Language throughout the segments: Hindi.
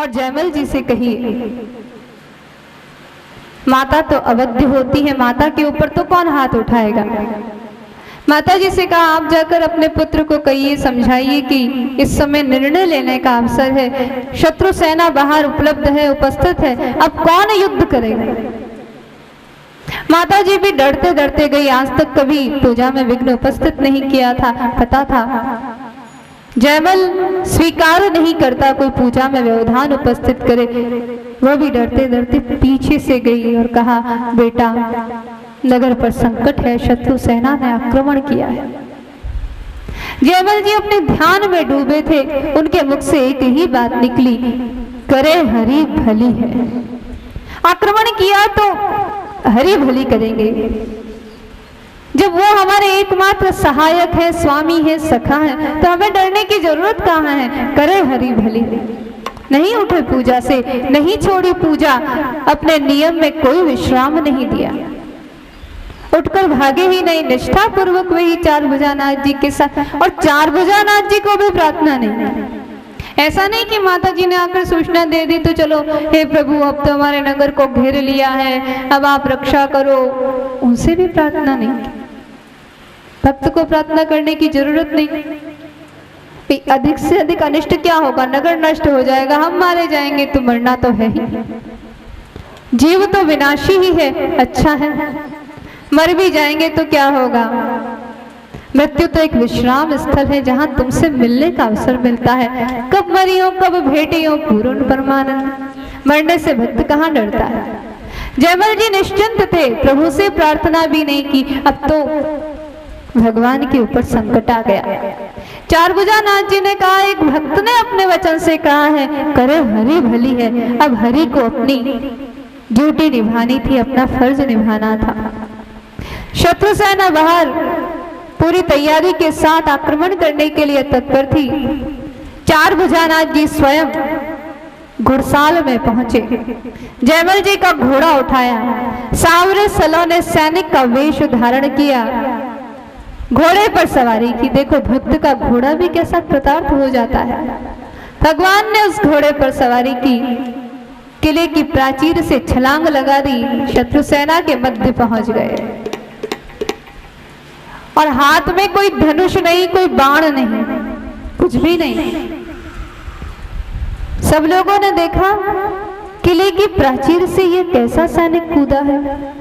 और जयमल जी से कहिए, माता तो अवध्य होती है, माता के ऊपर तो कौन हाथ उठाएगा। माता जी से कहा, आप जाकर अपने पुत्र को कहिए, समझाइए कि इस समय निर्णय लेने का अवसर है, शत्रु सेना बाहर उपलब्ध है, उपस्थित है, अब कौन युद्ध करेगा। माता जी भी डरते डरते गई, आज तक कभी पूजा में विघ्न उपस्थित नहीं किया था, पता था जयमल स्वीकार नहीं करता कोई पूजा में व्यवधान उपस्थित करे। वह भी डरते डरते पीछे से गई और कहा, बेटा नगर पर संकट है, शत्रु सेना ने आक्रमण किया है। जयमल जी अपने ध्यान में डूबे थे, उनके मुख से एक ही बात निकली, करे हरि भली है। आक्रमण किया तो हरि भली करेंगे, जब वो हमारे एकमात्र सहायक है, स्वामी है, सखा है, तो हमें डरने की जरूरत कहाँ है। करे हरि भली। नहीं उठे पूजा से, नहीं छोड़ी पूजा, अपने नियम में कोई विश्राम नहीं दिया, उठकर भागे ही नहीं, निष्ठा पूर्वक वही चार भुजानाथ जी के साथ, और चार भुजानाथ जी को भी प्रार्थना नहीं। ऐसा नहीं कि माता जी ने आकर सूचना दे दी तो चलो हे प्रभु अब तो हमारे नगर को घेर लिया है, अब आप रक्षा करो, उनसे भी प्रार्थना नहीं। भक्त को प्रार्थना करने की जरूरत नहीं। अधिक से अधिक अनिष्ट क्या होगा, नगर नष्ट हो जाएगा, हम मारे जाएंगे, तो मरना तो है ही, जीव तो विनाशी ही है, अच्छा है, मर भी जाएंगे तो क्या होगा। मृत्यु तो एक विश्राम स्थल है, जहां तुमसे मिलने का अवसर मिलता है। कब मरी हो कब भेटी हो पूर्ण परमानंद, मरने से भक्त कहाँ डरता है। जयमल जी निश्चिंत थे, प्रभु से प्रार्थना भी नहीं की, अब तो भगवान के ऊपर संकट आ गया। चार भुजानाथ जी ने कहा, एक भक्त ने अपने वचन से कहा है, करे हरि भली है। अब हरि को अपनी ड्यूटी निभानी थी, अपना फर्ज निभाना था। शत्रु सेना बाहर पूरी तैयारी के साथ आक्रमण करने के लिए तत्पर थी। चार भुजानाथ जी स्वयं घुड़साल में पहुंचे, जयमल जी का घोड़ा उठाया, सांवरे सलोने सैनिक का वेश धारण किया, घोड़े पर सवारी की। देखो भक्त का घोड़ा भी कैसा कृतार्थ हो जाता है। भगवान ने उस घोड़े पर सवारी की, किले की प्राचीर से छलांग लगा दी, शत्रु सेना के मध्य पहुंच गए। और हाथ में कोई धनुष नहीं, कोई बाण नहीं, कुछ भी नहीं। सब लोगों ने देखा किले की प्राचीर से ये कैसा सैनिक कूदा है।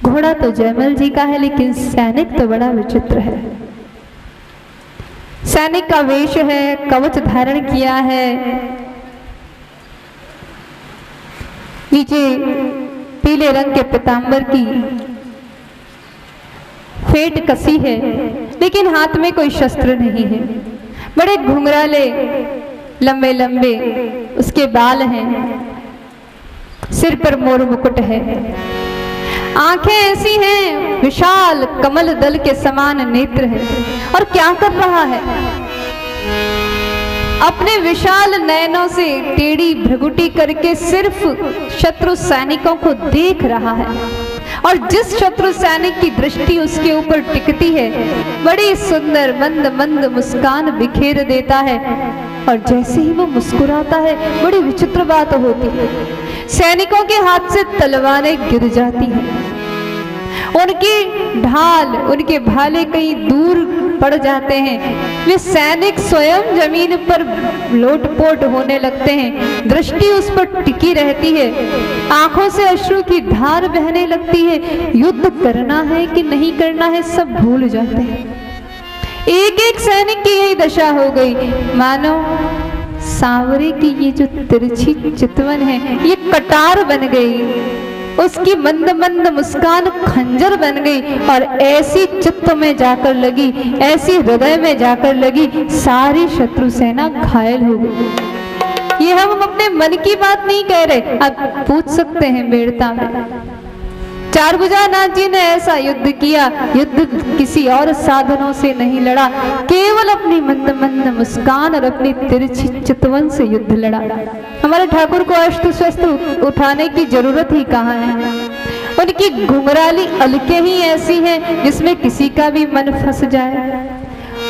घोड़ा तो जयमल जी का है, लेकिन सैनिक तो बड़ा विचित्र है। सैनिक का वेश है, कवच धारण किया है, नीचे पीले रंग के पीतांबर की फेट कसी है, लेकिन हाथ में कोई शस्त्र नहीं है। बड़े घुंघराले लंबे लंबे उसके बाल हैं, सिर पर मोर मुकुट है, आंखें ऐसी हैं विशाल कमल दल के समान नेत्र है। और क्या कर रहा है, अपने विशाल नयनों से टेढ़ी भ्रगुटी करके सिर्फ शत्रु सैनिकों को देख रहा है। और जिस शत्रु सैनिक की दृष्टि उसके ऊपर टिकती है, बड़ी सुंदर मंद मंद मुस्कान बिखेर देता है। और जैसे ही वो मुस्कुराता है, बड़ी विचित्र बात होती है, सैनिकों के हाथ से तलवारें गिर जाती हैं, उनकी ढाल उनके भाले कहीं दूर पड़ जाते हैं, वे सैनिक स्वयं जमीन पर लोटपोट होने लगते हैं, दृष्टि उस पर टिकी रहती है, आंखों से अश्रु की धार बहने लगती है, युद्ध करना है कि नहीं करना है सब भूल जाते हैं। एक एक सैनिक की यही दशा हो गई, मानो सांवरे की ये जो तिरछी चितवन है ये कटार बन गई, उसकी मंद मंद मुस्कान खंजर बन गई, और ऐसी चित्त में जाकर लगी, ऐसी हृदय में जाकर लगी, सारी शत्रु सेना घायल हो गई। ये हम अपने मन की बात नहीं कह रहे, अब पूछ सकते हैं बेड़ता में। चार भुजानाथ जी ने ऐसा युद्ध किया, युद्ध किसी और साधनों से नहीं लड़ा, केवल अपनी मंद मंद मुस्कान और अपनी तिरछी चितवन से युद्ध लड़ा। हमारे ठाकुर को अष्ट शस्त्र उठाने की जरूरत ही कहाँ है, उनकी घुंघराली अलके ही ऐसी हैं जिसमें किसी का भी मन फंस जाए।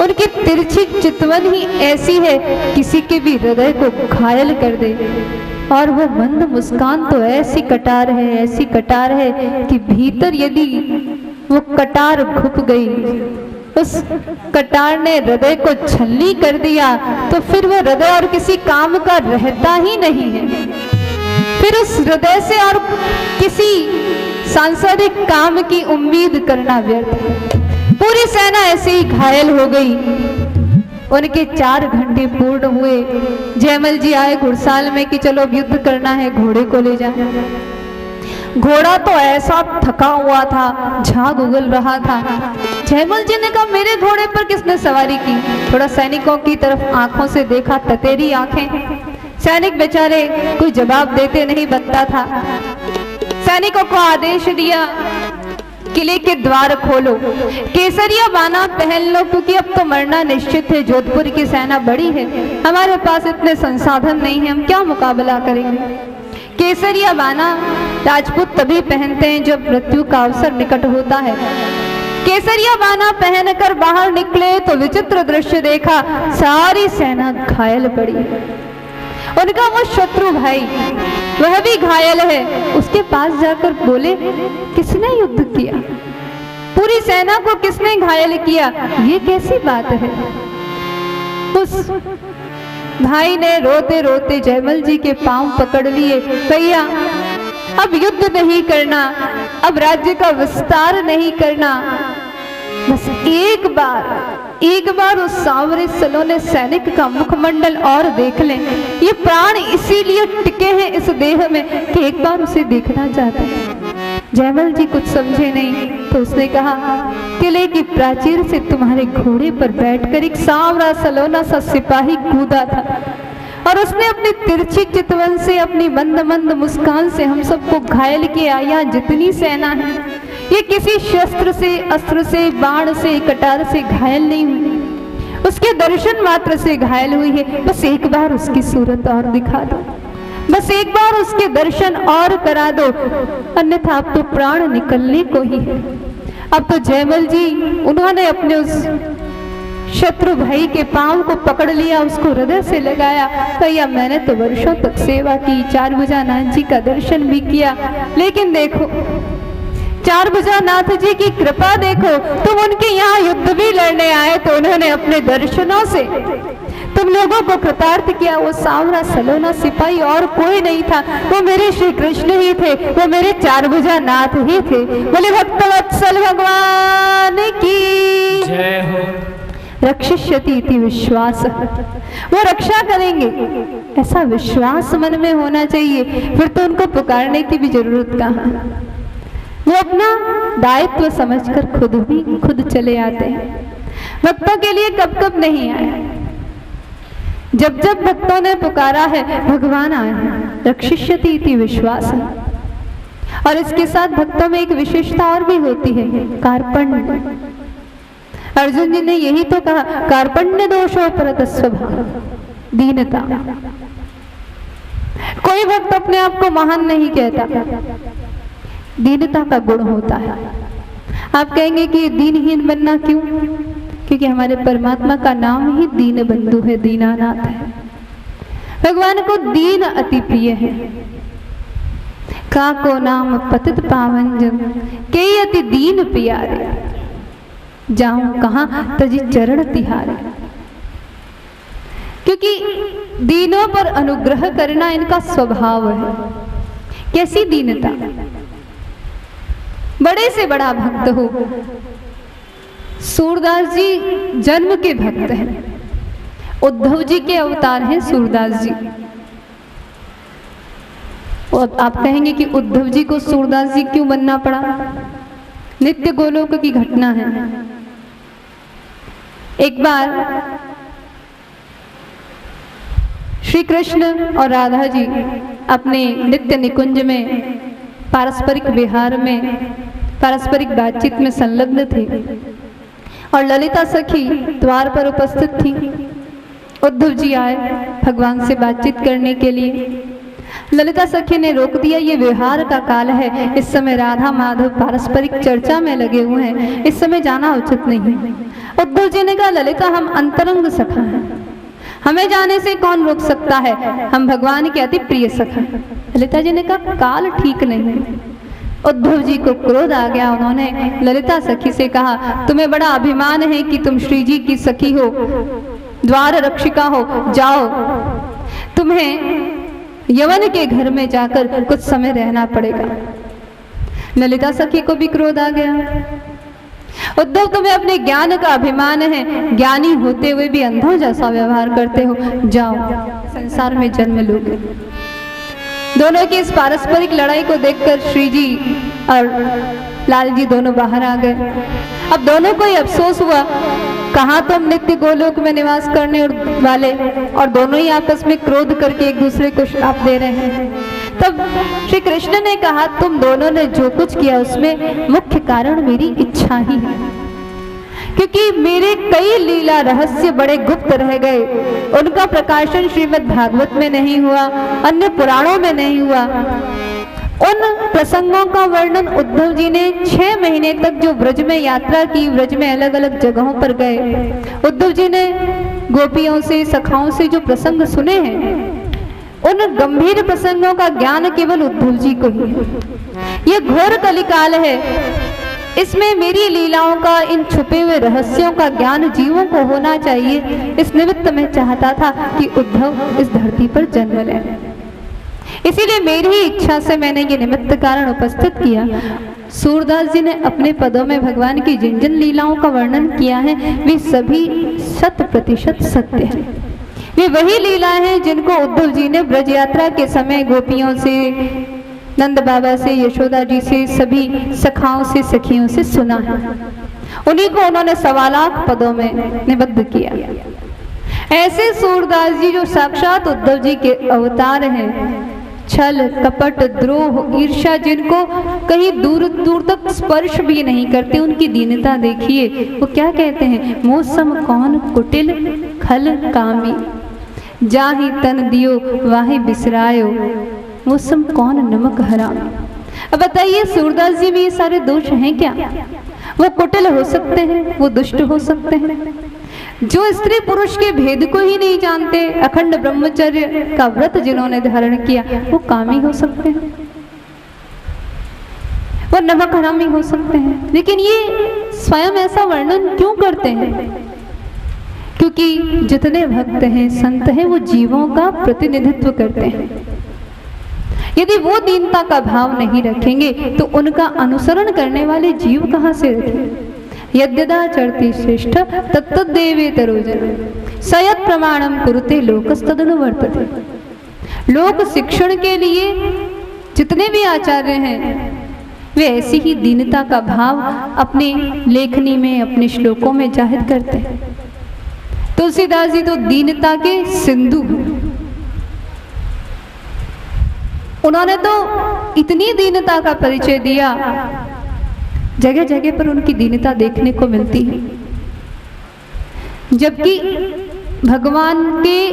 उनकी तिरछी चितवन ही ऐसी है, किसी के भी हृदय को घायल कर दे। और वो मंद मुस्कान तो ऐसी कटार है, ऐसी कटार है कि भीतर यदि वो कटार घुप गई, उस कटार ने हृदय को छलनी कर दिया, तो फिर वो हृदय और किसी काम का रहता ही नहीं है। फिर उस हृदय से और किसी सांसारिक काम की उम्मीद करना व्यर्थ है। पूरी सेना ऐसे ही घायल हो गई। उनके 4 घंटे पूर्ण हुए। जयमल जी आए घुड़साल में कि चलो अब युद्ध करना है, घोड़े को ले जाए। घोड़ा तो ऐसा थका हुआ था, झाग उगल रहा था। जयमल जी ने कहा, मेरे घोड़े पर किसने सवारी की? थोड़ा सैनिकों की तरफ आंखों से देखा, ततेरी आंखें। सैनिक बेचारे कोई जवाब देते नहीं बनता था। सैनिकों को आदेश दिया, किले के द्वार खोलो, केसरिया बाना पहन लो, क्योंकि अब तो मरना निश्चित है। जोधपुर की सेना बड़ी है, हमारे पास इतने संसाधन नहीं है, हम क्या मुकाबला करेंगे। केसरिया बाना राजपूत तभी पहनते हैं जब मृत्यु का अवसर निकट होता है। केसरिया बाना पहनकर बाहर निकले तो विचित्र दृश्य देखा, सारी सेना घायल पड़ी। उनका वो शत्रु भाई वह भी घायल है। उसके पास जाकर बोले, किसने युद्ध किया? पूरी सेना को किसने घायल किया? ये कैसी बात है? उस भाई ने रोते रोते जयमल जी के पांव पकड़ लिए। भैया, अब युद्ध नहीं करना, अब राज्य का विस्तार नहीं करना, बस एक बार उस सांवरे सलोने सैनिक का मुखमंडल और देख लें। ये प्राण इसीलिए टिके हैं इस देह में कि एक बार उसे देखना चाहते हैं। जयमल जी कुछ समझे नहीं तो उसने कहा, किले की प्राचीर से तुम्हारे घोड़े पर बैठकर एक सांवरा सलोना सा सिपाही कूदा था और उसने अपनी तिरछी चितवन से, अपनी मंद मंद मुस्कान से हम सबको घायल किया। यहाँ जितनी सेना है ये किसी शस्त्र से, अस्त्र से, बाण से, कटार से घायल नहीं हुई, उसके दर्शन मात्र से घायल हुई है। बस एक बार उसकी सूरत और दिखा दो, बस एक बार उसके दर्शन और करा दो, अन्यथा अब तो प्राण निकलने को ही है। अब तो जयमल जी उन्होंने अपने उस शत्रु भाई के पांव को पकड़ लिया, उसको हृदय से लगाया। भैया, मैंने तो वर्षों तक सेवा की, 4 भुजा नाथ जी का दर्शन भी किया, लेकिन देखो 4 भुजा नाथ जी की कृपा देखो, तुम उनके यहाँ युद्ध भी लड़ने आए तो उन्होंने अपने दर्शनों से तुम लोगों को कृतार्थ किया। वो सांवरा सलोना सिपाही और कोई नहीं था, वो मेरे श्री कृष्ण ही थे, वो मेरे 4 भुजा नाथ ही थे। बोले भक्तवत्सल भगवान की जय हो। रक्षिष्यति इति विश्वास, वो रक्षा करेंगे ऐसा विश्वास मन में होना चाहिए। फिर तो उनको पुकारने की भी जरूरत कहाँ, वो अपना दायित्व समझकर खुद चले आते हैं। भक्तों के लिए कब कब नहीं आए, जब जब भक्तों ने पुकारा है भगवान आए हैं। रक्षिष्यति इति विश्वास। और इसके साथ भक्तों में एक विशेषता और भी होती है, कार्पण्य। अर्जुन जी ने यही तो कहा, कार्पण्य दोषो परत स्वभाव, दीनता। कोई भक्त अपने आप को महान नहीं कहता, दीनता का गुण होता है। आप कहेंगे कि दीनहीन बनना क्यों? क्योंकि हमारे परमात्मा का नाम ही दीन बंधु है, दीनानाथ है। भगवान को दीन अति प्रिय है। का को नाम पतित पावन जन, के अति दीन प्यारे, जाऊं कहां तजी चरण तिहारे। क्योंकि दीनों पर अनुग्रह करना इनका स्वभाव है। कैसी दीनता? बड़े से बड़ा भक्त हो, सूरदास जी जन्म के भक्त हैं, उद्धव जी के अवतार हैं सूरदास जी। और आप कहेंगे कि उद्धव जी को सूरदास जी क्यों बनना पड़ा? नित्य गोलोक की घटना है। एक बार श्री कृष्ण और राधा जी अपने नित्य निकुंज में पारस्परिक विहार में, पारस्परिक बातचीत में संलग्न थे और ललिता सखी द्वार पर उपस्थित थी। उद्धव जी आए भगवान से बातचीत करने के लिए। ललिता सखी ने रोक दिया, ये विहार का काल है, इस समय राधा माधव पारस्परिक चर्चा में लगे हुए हैं, इस समय जाना उचित नहीं है। उद्धव जी ने कहा, ललिता हम अंतरंग सखा हैं, हमें जाने से कौन रोक सकता है, हम भगवान के अति प्रिय सखा हैं। ललिता जी ने कहा, काल ठीक नहीं है। उद्धव जी को क्रोध आ गया। उन्होंने ललिता सखी से कहा, तुम्हें बड़ा अभिमान है कि तुम श्री जी की सखी हो, द्वार रक्षिका हो, जाओ, तुम्हें यवन के घर में जाकर कुछ समय रहना पड़ेगा। ललिता सखी को भी क्रोध आ गया। उद्धव, तुम्हें अपने ज्ञान का अभिमान है, ज्ञानी होते हुए भी अंधों जैसा व्यवहार करते हो, जाओ संसार में जन्म लोगे। दोनों की इस पारस्परिक लड़ाई को देखकर श्री जी और लाल जी दोनों बाहर आ गए। अब दोनों को ही अफसोस हुआ, कहाँ तुम नित्य गोलोक में निवास करने वाले, और दोनों ही आपस में क्रोध करके एक दूसरे को श्राप दे रहे हैं। तब श्री कृष्ण ने कहा, तुम दोनों ने जो कुछ किया उसमें मुख्य कारण मेरी इच्छा ही है, क्योंकि मेरे कई लीला रहस्य बड़े गुप्त रह गए, उनका प्रकाशन श्रीमद् भागवत में नहीं हुआ, अन्य पुराणों में नहीं हुआ। उन प्रसंगों का वर्णन उद्धव जी ने 6 महीने तक जो ब्रज में यात्रा की, ब्रज में अलग अलग जगहों पर गए, उद्धव जी ने गोपियों से, सखाओं से जो प्रसंग सुने हैं, उन गंभीर प्रसंगों का ज्ञान केवल उद्धव जी को ही है। ये घोर कलिकाल है, इसमें मेरी लीलाओं का, इन छुपे हुए रहस्यों का ज्ञान जीवों को होना चाहिए। इस निमित्त मैं चाहता था कि उद्धव इस धरती पर जन्म लें, इसीलिए मेरी ही इच्छा से मैंने ये निमित्त कारण उपस्थित किया। सूरदास जी ने अपने पदों में भगवान की जिन जिन लीलाओं का वर्णन किया है, वे सभी 100% सत्य है। वे वही लीला है जिनको उद्धव जी ने ब्रज यात्रा के समय गोपियों से, नंद बाबा से, यशोदा जी से, सभी सखाओं से, सखियों से सुना है। उन्हीं को उन्होंने 1.25 लाख पदों में निबद्ध किया। ऐसे सूरदास जी जो साक्षात उद्धव जी के अवतार हैं, छल, कपट, द्रोह, ईर्ष्या जिनको कहीं दूर दूर तक स्पर्श भी नहीं करते, उनकी दीनता देखिए। वो क्या कहते हैं, मौसम कौन कुटिल खल कामी, जाहि तन दियो वाहि बिसरायो, मौसम कौन नमक हराम। अब बताइए, सूरदास जी में ये सारे दोष हैं क्या? वो कुटिल हो सकते हैं, वो दुष्ट हो सकते हैं, जो स्त्री पुरुष के भेद को ही नहीं जानते, अखंड ब्रह्मचर्य का व्रत जिन्होंने धारण किया, वो कामी हो सकते हैं, वो नमक हरामी हो सकते हैं। लेकिन ये स्वयं ऐसा वर्णन क्यों करते हैं? क्योंकि जितने भक्त हैं, संत हैं, वो जीवों का प्रतिनिधित्व करते हैं। यदि वो दीनता का भाव नहीं रखेंगे तो उनका अनुसरण करने वाले जीव कहाँ से रखेंगे? यद्यदा चरति श्रेष्ठ तत्तद्देवे तरोजन सयत् प्रमाणम कुरुते लोकस्तदनु वर्तते। लोक शिक्षण के लिए जितने भी आचार्य हैं, वे ऐसी ही दीनता का भाव अपने लेखनी में, अपने श्लोकों में जाहिर करते हैं। तुलसीदास जी तो दीनता के सिंधु हैं। उन्होंने तो इतनी दीनता का परिचय दिया, जगह जगह पर उनकी दीनता देखने को मिलती है। जबकि भगवान के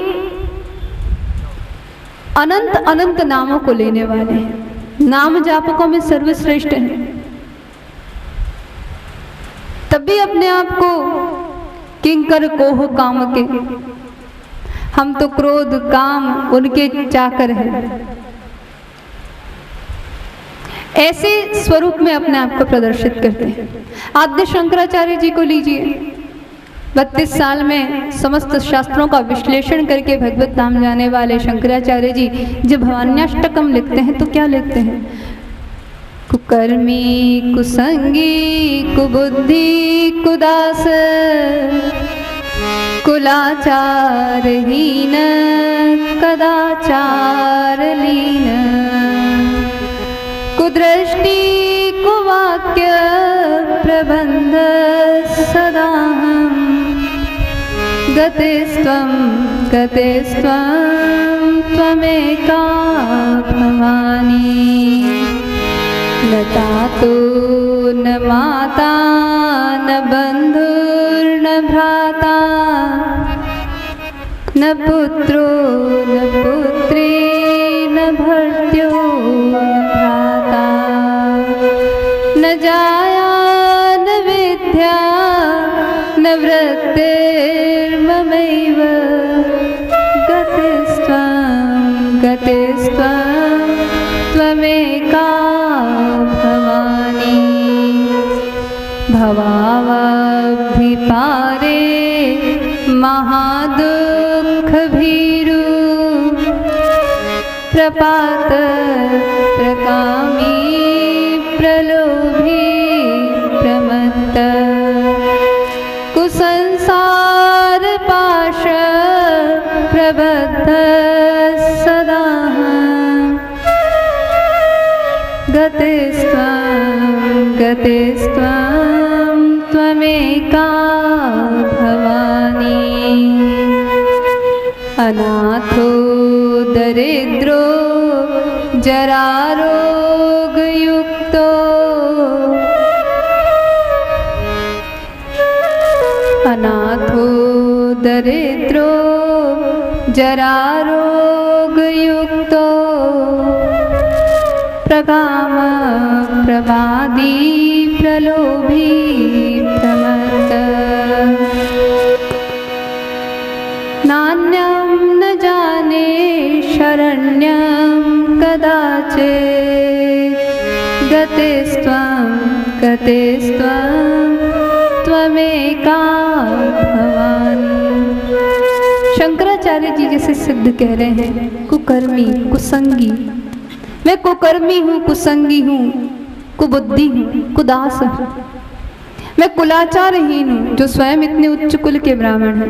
अनंत अनंत नामों को लेने वाले हैं, नाम जापकों में सर्वश्रेष्ठ हैं, तब भी अपने आप को किंकर कोह काम के, हम तो क्रोध काम उनके चाकर हैं, ऐसे स्वरूप में अपने आप को प्रदर्शित करते हैं। आद्य शंकराचार्य जी को लीजिए, 32 साल में समस्त शास्त्रों का विश्लेषण करके भगवत धाम जाने वाले शंकराचार्य जी जब भवान्याष्टकम लिखते हैं तो क्या लिखते हैं? कुकर्मी कुसंगी कुबुद्धि कुदास कुलाचारहीन कदाचार लीन कुदृष्टि कुवाक्य प्रबंध सदाहं गतेस्त्वं त्वमेका भवानी न तातो न माता न बंधुर्न भ्राता न पुत्रो न पुत्री न भर्त्यो न भ्राता न जाया न विद्या न व्रत गतिर्ममैव गतिस्त्वं त्वमेका भवानी भवावधिपारे महादुःखभीरु प्रपात प्रकामी प्रलोभी प्रमत्त कुसंसार पाश प्रबद्ध सदा गतिस्त्वं त्वमेका भवानी अनाथो दरिद्रो जरारोगयुक्तो अनाथो दरिद्रो जरारोगयुक्तो प्रकाम प्रमादी प्रलोभी प्रमत्त नान्यं न जाने शरण्यं कदाचित् गतिस्त्वं त्वमेका भवानी। शंकराचार्य जी जैसे सिद्ध कह रहे हैं, कुकर्मी कुसंगी, मैं कुकर्मी हूँ, कुसंगी हूँ, कुबुद्धि हूँ, कुदास हूँ, मैं कुलाचारहीन हूँ, जो स्वयं इतने उच्च कुल के ब्राह्मण हैं,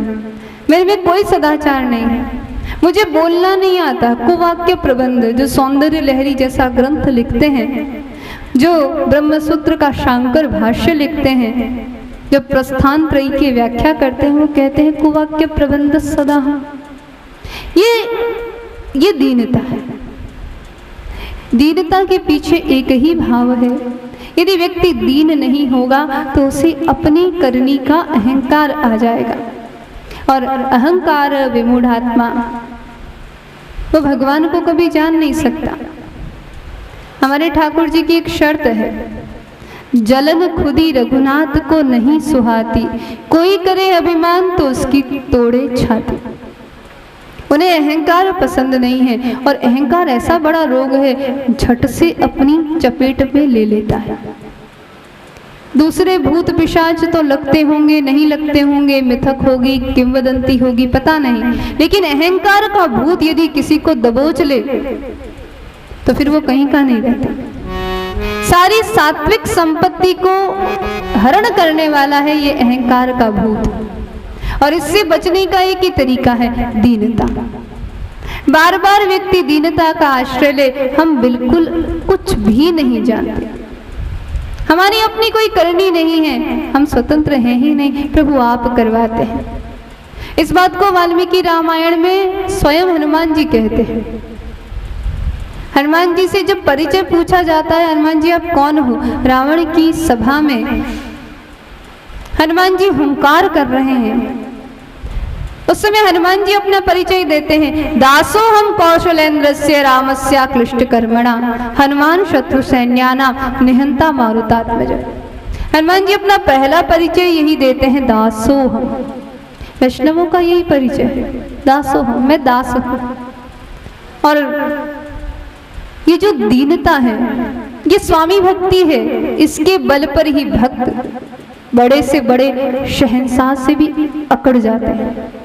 मेरे में कोई सदाचार नहीं है, मुझे बोलना नहीं आता, कुवाक्य प्रबंध, जो सौंदर्य लहरी जैसा ग्रंथ लिखते हैं, जो ब्रह्मसूत्र का शांकर भाष्य लिखते हैं, जो प्रस्थान त्रयी की व्याख्या करते हैं, वो कहते हैं कुवाक्य प्रबंध सदा। ये दीनता है। दीनता के पीछे एक ही भाव है, यदि व्यक्ति दीन नहीं होगा तो उसे अपनी करनी का अहंकार आ जाएगा, और अहंकार विमूढ़ात्मा वो भगवान को कभी जान नहीं सकता। हमारे ठाकुर जी की एक शर्त है, जलन खुदी रघुनाथ को नहीं सुहाती, कोई करे अभिमान तो उसकी तोड़े छाती। उन्हें अहंकार पसंद नहीं है, और अहंकार ऐसा बड़ा रोग है, झट से अपनी चपेट में ले लेता है। दूसरे भूत पिशाच तो लगते होंगे, नहीं लगते होंगे, मिथक होगी, किंवदंती होगी, पता नहीं, लेकिन अहंकार का भूत यदि किसी को दबोच ले तो फिर वो कहीं का नहीं रहता। सारी सात्विक संपत्ति को हरण करने वाला है ये अहंकार का भूत, और इससे बचने का एक ही तरीका है, दीनता। बार बार व्यक्ति दीनता का आश्रय ले, हम बिल्कुल कुछ भी नहीं जानते, हमारी अपनी कोई करनी नहीं है, हम स्वतंत्र हैं ही नहीं, प्रभु आप करवाते हैं। इस बात को वाल्मीकि रामायण में स्वयं हनुमान जी कहते हैं। हनुमान जी से जब परिचय पूछा जाता है, हनुमान जी आप कौन हो, रावण की सभा में हनुमान जी हुंकार कर रहे हैं, उस समय हनुमान जी अपना परिचय देते हैं, दासो हम कौशलेन्द्रस्य रामस्य क्लिष्ट कर्मणा हनुमान शत्रु सैन्यानाम निहंता मारुतात्मज। हनुमान जी अपना पहला परिचय यही देते हैं, दासो हम। वैष्णवों का यही परिचय है, दासो हम, मैं दास हूं। और ये जो दीनता है, ये स्वामी भक्ति है, इसके बल पर ही भक्त बड़े से बड़े शहंशाह से भी अकड़ जाते हैं।